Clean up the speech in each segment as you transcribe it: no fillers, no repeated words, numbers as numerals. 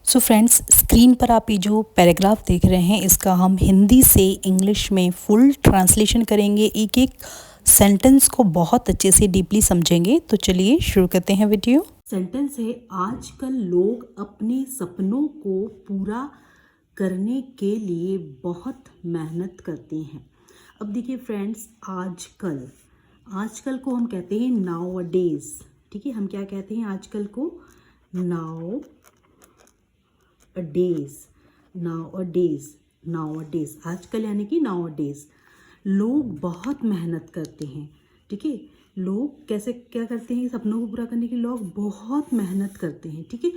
So friends, screen पर आप ये जो पैराग्राफ देख रहे हैं, इसका हम हिंदी से इंग्लिश में फुल ट्रांसलेशन करेंगे। एक एक सेंटेंस को बहुत अच्छे से डीपली समझेंगे। तो चलिए शुरू करते हैं वीडियो। सेंटेंस है, आजकल लोग अपने सपनों को पूरा करने के लिए बहुत मेहनत करते हैं। अब देखिए फ्रेंड्स, आजकल, आजकल को हम कहते हैं नाउ अ डेज। ठीक है, हम क्या कहते हैं आजकल को? नाउ अ डेज, नाउ अ डेज, नाउ अ डेज। आजकल यानी कि नाउ अ डेज। लोग बहुत मेहनत करते हैं। ठीक है, लोग कैसे क्या करते हैं सपनों को पूरा करने के लिए? लोग बहुत मेहनत करते हैं। ठीक है,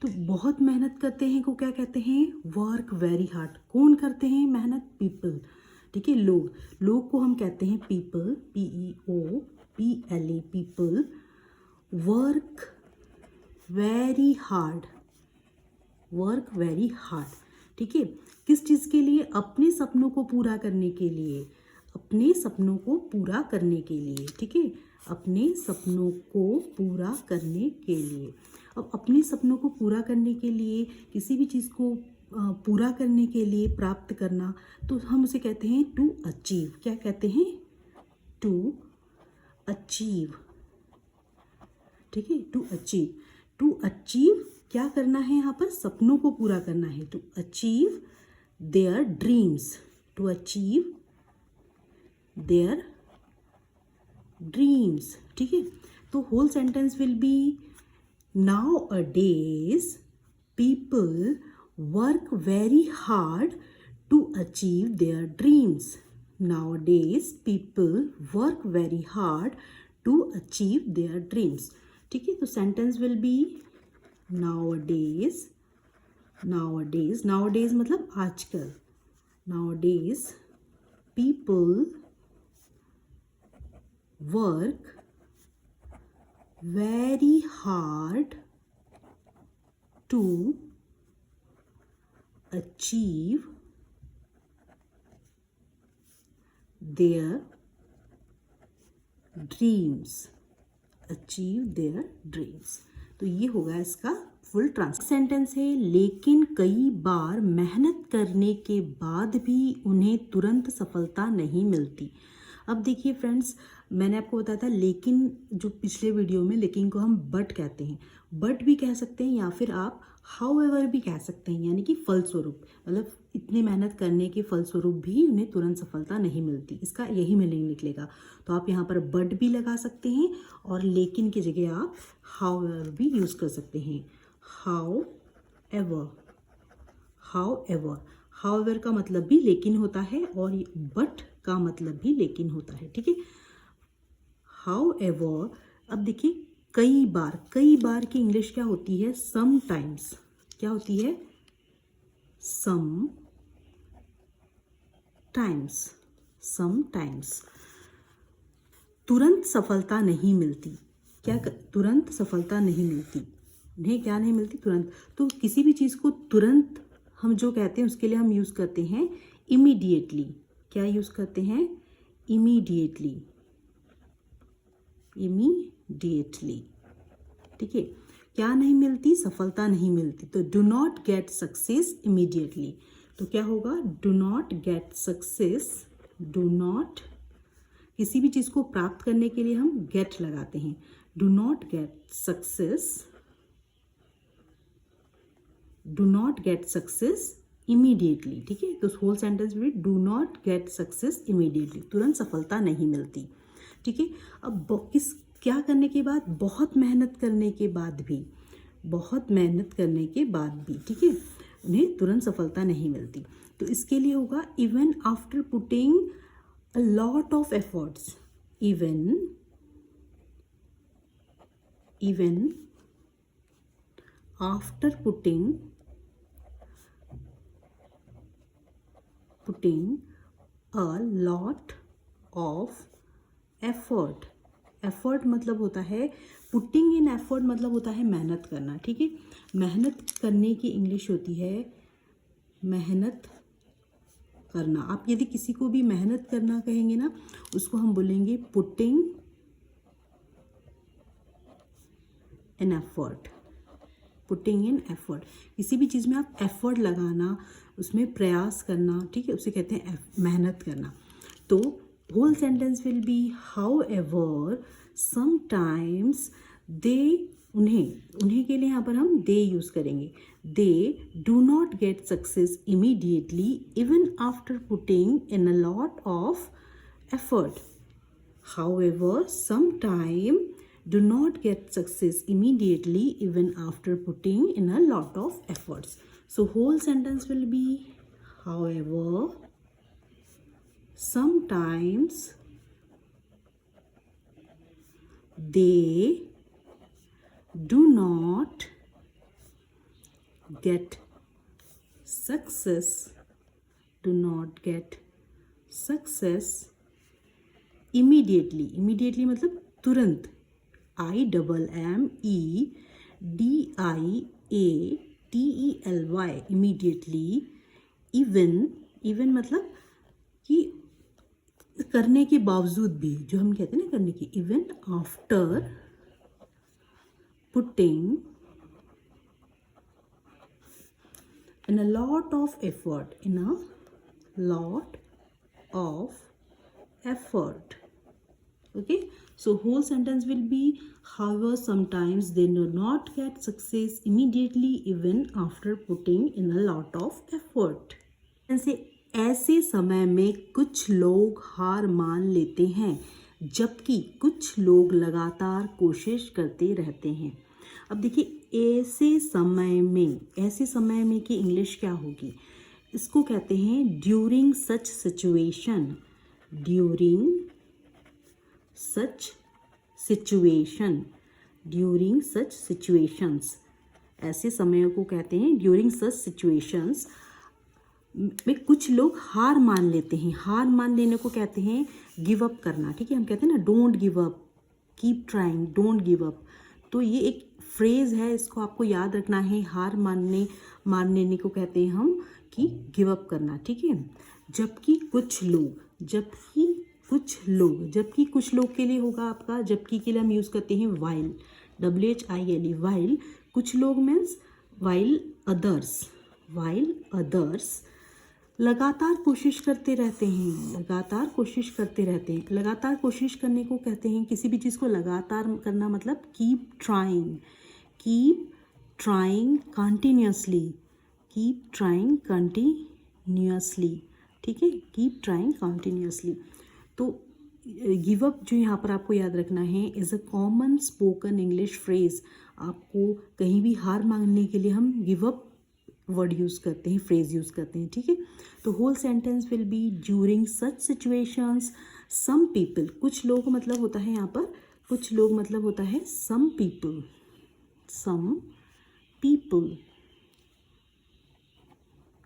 तो बहुत मेहनत करते हैं को क्या कहते हैं? Work very hard. कौन करते हैं मेहनत? पीपल। ठीक है, लोग को हम कहते हैं people, PEOPLE, people work very hard, work very hard. ठीक है, किस चीज़ के लिए? अपने सपनों को पूरा करने के लिए, अपने सपनों को पूरा करने के लिए। ठीक है, अपने सपनों को पूरा करने के लिए। अब अपने सपनों को पूरा करने के लिए, किसी भी चीज़ को पूरा करने के लिए, प्राप्त करना, तो हम उसे कहते हैं टू अचीव। क्या कहते हैं? To achieve. ठीक है, टू अचीव। टू अचीव क्या करना है यहाँ पर? सपनों को पूरा करना है। To achieve their dreams, to achieve their dreams. ठीक है, तो whole sentence will be nowadays people work very hard to achieve their dreams. Nowadays people work very hard to achieve their dreams. ठीक है, तो sentence will be nowadays, nowadays, nowadays मतलब आजकल। nowadays people work very hard to achieve their dreams, achieve their dreams। तो ये होगा इसका full sentence है, लेकिन कई बार मेहनत करने के बाद भी उन्हें तुरंत सफलता नहीं मिलती। अब देखिए फ्रेंड्स, मैंने आपको बताया था लेकिन, जो पिछले वीडियो में लेकिन को हम बट कहते हैं। बट भी कह सकते हैं या फिर आप हाउएवर भी कह सकते हैं, यानी कि फलस्वरूप, मतलब इतनी मेहनत करने के फलस्वरूप भी उन्हें तुरंत सफलता नहीं मिलती। इसका यही मीनिंग निकलेगा। तो आप यहाँ पर बट भी लगा सकते हैं और लेकिन की जगह आप हाउएवर भी यूज़ कर सकते हैं। हाउएवर, हाउएवर, हाउएवर का मतलब भी लेकिन होता है और बट का मतलब भी लेकिन होता है। ठीक है, हाउएवर। अब देखिए, कई बार, कई बार की इंग्लिश क्या होती है? समटाइम्स। क्या होती है? Some times, sometimes. तुरंत सफलता नहीं मिलती। क्या तुरंत सफलता नहीं मिलती? उन्हें क्या नहीं मिलती? तुरंत। तो किसी भी चीज़ को तुरंत हम जो कहते हैं उसके लिए हम यूज़ करते हैं इमीडिएटली। क्या यूज़ करते हैं? Immediately, immediately. ठीक है, क्या नहीं मिलती? सफलता नहीं मिलती। तो do not get success immediately. तो क्या होगा? Do not get success, do not, किसी भी चीज़ को प्राप्त करने के लिए हम गेट लगाते हैं। Do not get success, do not get success immediately. ठीक है, तो होल सेंटेंस में do not get success immediately, तुरंत सफलता नहीं मिलती। ठीक है, अब किस क्या करने के बाद? बहुत मेहनत करने के बाद भी, बहुत मेहनत करने के बाद भी, ठीक है, उन्हें तुरंत सफलता नहीं मिलती। तो इसके लिए होगा even after putting a lot of efforts, even after putting a lot of effort। Effort मतलब होता है, पुटिंग इन एफर्ट मतलब होता है मेहनत करना। ठीक है, मेहनत करने की इंग्लिश होती है मेहनत करना। आप यदि किसी को भी मेहनत करना कहेंगे ना, उसको हम बोलेंगे putting in effort. Putting in effort, किसी भी चीज़ में आप एफर्ट लगाना, उसमें प्रयास करना, ठीक है, उसे कहते हैं मेहनत करना। तो whole sentence will be however sometimes they, उन्हें के लिए यहाँ पर हम दे यूज़ करेंगे। They do not get success immediately even after putting in a lot of effort. However, sometime do not get success immediately even after putting in a lot of efforts. So whole sentence will be however, sometimes they do not get success, immediately मतलब तुरंत, IMEDIATELY, immediately. Even मतलब कि करने के बावजूद भी, जो हम कहते हैं ना करने की, even after putting in a lot of effort. Okay, so whole sentence will be however sometimes they do not get success immediately even after putting in a lot of effort. ऐसे समय में कुछ लोग हार मान लेते हैं जबकि कुछ लोग लगातार कोशिश करते रहते हैं। अब देखिए ऐसे समय में की इंग्लिश क्या होगी, इसको कहते हैं during such situation, during such situations, ऐसे समयों को कहते हैं ड्यूरिंग सच सिचुएशंस में कुछ लोग हार मान लेते हैं। हार मान लेने को कहते हैं गिव अप करना, ठीक है, हम कहते हैं ना don't give up, keep trying, don't give up. तो ये एक फ्रेज है, इसको आपको याद रखना है। हार मान लेने को कहते हैं हम कि गिव अप करना, ठीक है। जबकि कुछ लोग के लिए होगा आपका, जबकि के लिए हम यूज़ करते हैं वाइल, WHILE, वाइल। कुछ लोग मीन्स वाइल अदर्स लगातार कोशिश करते रहते हैं। लगातार कोशिश करने को कहते हैं, किसी भी चीज़ को लगातार करना मतलब कीप ट्राइंग कंटिन्यूसली, ठीक है, कीप ट्राइंग कंटिन्यूसली। तो गिव अप जो यहाँ पर आपको याद रखना है is a common spoken English phrase. आपको कहीं भी हार मांगने के लिए हम गिव अप वर्ड यूज़ करते हैं, फ्रेज यूज़ करते हैं, ठीक है। तो whole sentence will be during such situations some people, कुछ लोग मतलब होता है यहाँ पर, कुछ लोग मतलब होता है सम पीपल,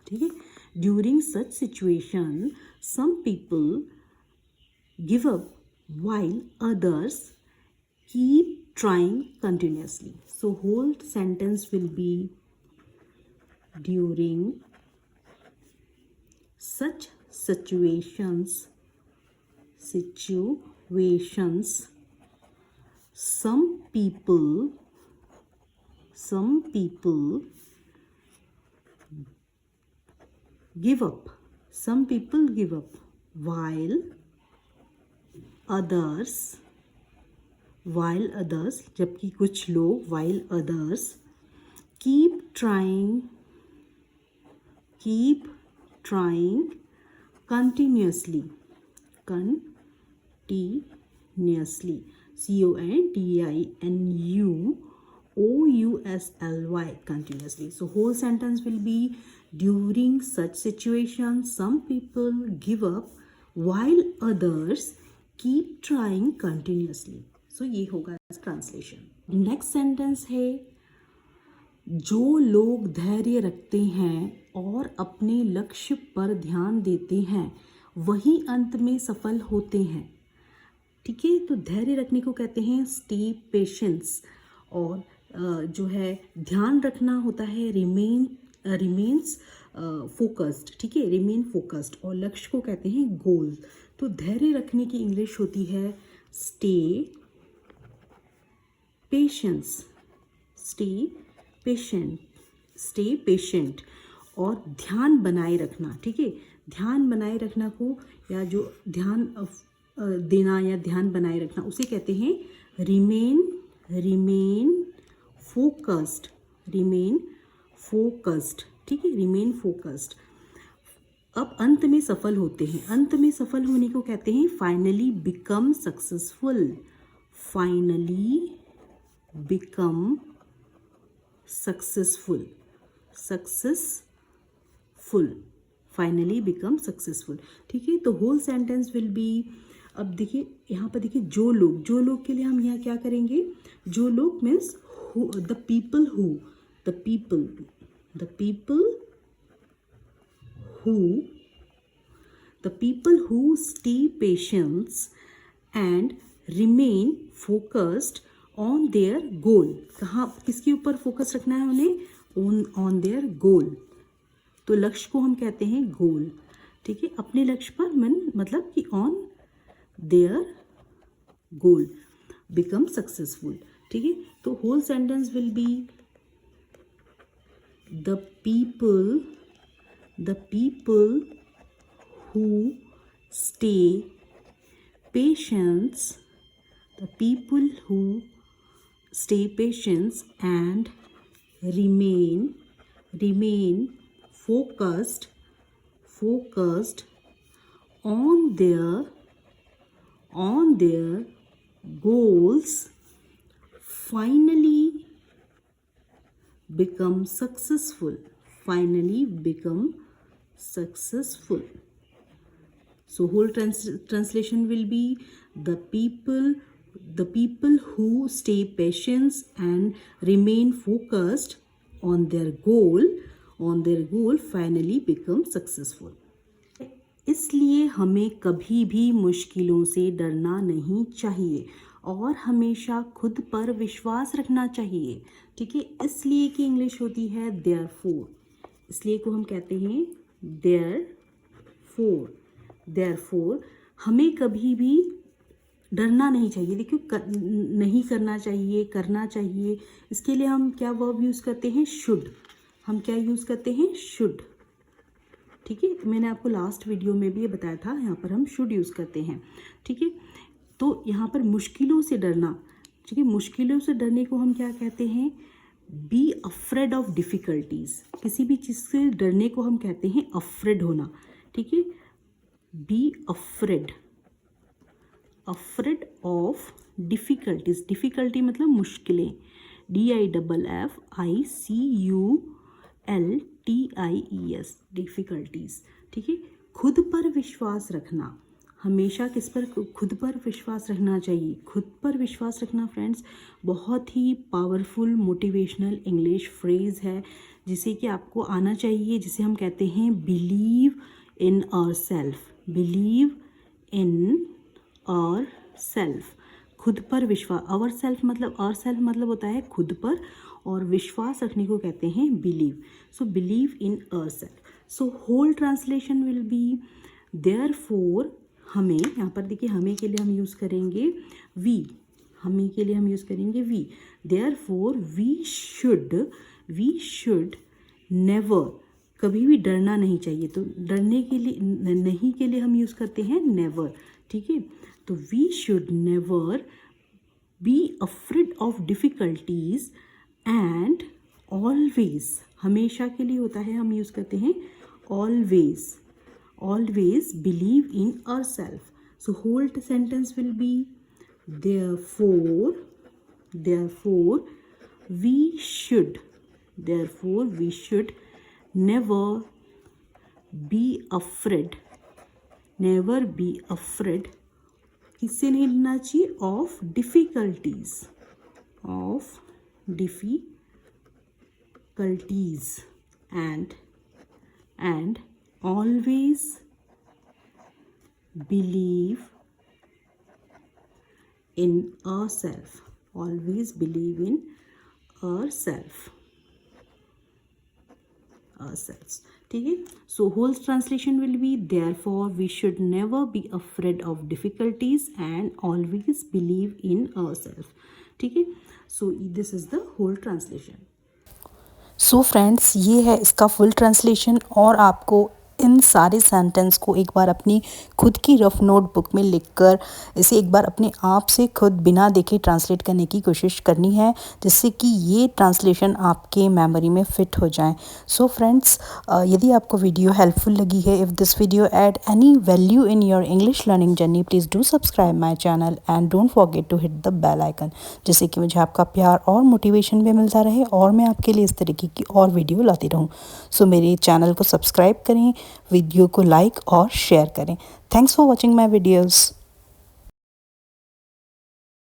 ठीक है। During such situation some people give up while others keep trying continuously. So whole sentence will be during such situations some people give up while others, जबकि कुछ लोग while others keep trying continuously, CONTINUOUSLY, continuously. So whole sentence will be during such situations some people give up while others keep trying continuously. So ये होगा translation. Next sentence है जो लोग धैर्य रखते हैं और अपने लक्ष्य पर ध्यान देते हैं वही अंत में सफल होते हैं, ठीक है। तो धैर्य रखने को कहते हैं स्टे पेशेंस, और जो है ध्यान रखना होता है रिमेन्स फोकस्ड, ठीक है, रिमेन फोकस्ड, और लक्ष्य को कहते हैं गोल। तो धैर्य रखने की इंग्लिश होती है स्टे पेशेंस, पेशेंट और ध्यान बनाए रखना, ठीक है। ध्यान बनाए रखना को या जो ध्यान देना या ध्यान बनाए रखना उसे कहते हैं रिमेन फोकस्ड, ठीक है, रिमेन फोकस्ड। अब अंत में सफल होते हैं, अंत में सफल होने को कहते हैं finally become successful, finally become successful, finally become successful, ठीक है। तो होल सेंटेंस विल बी, अब देखिए यहाँ पर देखिए जो लोग के लिए हम यहाँ क्या करेंगे, जो लोग means the people who stay patient and remain focused on their goal। कहाँ किसके ऊपर फोकस रखना है उन्हें, on their goal। तो लक्ष्य को हम कहते हैं गोल, ठीक है। अपने लक्ष्य पर मतलब कि on their goal become successful, ठीक है। तो whole sentence will be the people who stay patient, and remain focused on their goals finally become successful, So whole translation will be the people who stay patient and remain focused on their goal finally become successful। इसलिए हमें कभी भी मुश्किलों से डरना नहीं चाहिए और हमेशा खुद पर विश्वास रखना चाहिए, ठीक है। इसलिए की इंग्लिश होती है therefore, इसलिए को हम कहते हैं therefore हमें कभी भी डरना नहीं चाहिए। देखिए नहीं करना चाहिए, करना चाहिए, इसके लिए हम क्या वर्ब यूज़ करते हैं, शुड। हम क्या यूज़ करते हैं, शुड, ठीक है। मैंने आपको लास्ट वीडियो में भी ये बताया था, यहाँ पर हम शुड यूज़ करते हैं, ठीक है। तो यहाँ पर मुश्किलों से डरना, ठीक है, मुश्किलों से डरने को हम क्या कहते हैं, बी अफ्रेड ऑफ डिफ़िकल्टीज़। किसी भी चीज़ से डरने को हम कहते हैं अफ्रेड होना, ठीक है। B afraid of difficulties, difficulty मतलब मुश्किलें, DIFFICULTIES, डिफ़िकल्टीज़, ठीक है। खुद पर विश्वास रखना, हमेशा किस पर, खुद पर विश्वास रखना चाहिए। खुद पर विश्वास रखना फ्रेंड्स बहुत ही पावरफुल मोटिवेशनल इंग्लिश फ्रेज़ है जिसे कि आपको आना चाहिए, जिसे हम कहते हैं बिलीव इन आवर सेल्फ, खुद पर विश्वास। आवर सेल्फ मतलब होता है खुद पर, और विश्वास रखने को कहते हैं believe. So believe in our self. So whole translation will be therefore, हमें यहाँ पर देखिए हमें के लिए हम यूज़ करेंगे वी, हमें के लिए हम यूज़ करेंगे we. Therefore we should never, कभी भी डरना नहीं चाहिए। तो डरने के लिए, नहीं के लिए हम यूज़ करते हैं नेवर, ठीक है। तो we should never be afraid of difficulties and always, हमेशा के लिए होता है, हम यूज़ करते हैं always believe in ourselves। So whole sentence will be therefore we should never be afraid, किससे नहीं डरना चाहिए, of difficulties and always believe in ourselves, ठीक है। So whole translation will be therefore we should never be afraid of difficulties and always believe in ourself, ठीक है। So this is the whole translation. So friends, ये है इसका full translation और आपको इन सारे सेंटेंस को एक बार अपनी खुद की रफ नोटबुक में लिखकर इसे एक बार अपने आप से खुद बिना देखे ट्रांसलेट करने की कोशिश करनी है, जिससे कि ये ट्रांसलेशन आपके मेमोरी में फ़िट हो जाए। सो फ्रेंड्स, यदि आपको वीडियो हेल्पफुल लगी है, if this video add any value in your English learning journey, please do subscribe my channel and don't forget to hit the bell icon, जिससे कि मुझे आपका प्यार और मोटिवेशन भी मिलता रहे और मैं आपके लिए इस तरीके की और वीडियो लाती रहूँ। सो मेरे चैनल को सब्सक्राइब करें, वीडियो को लाइक और शेयर करें। Thanks for watching my videos.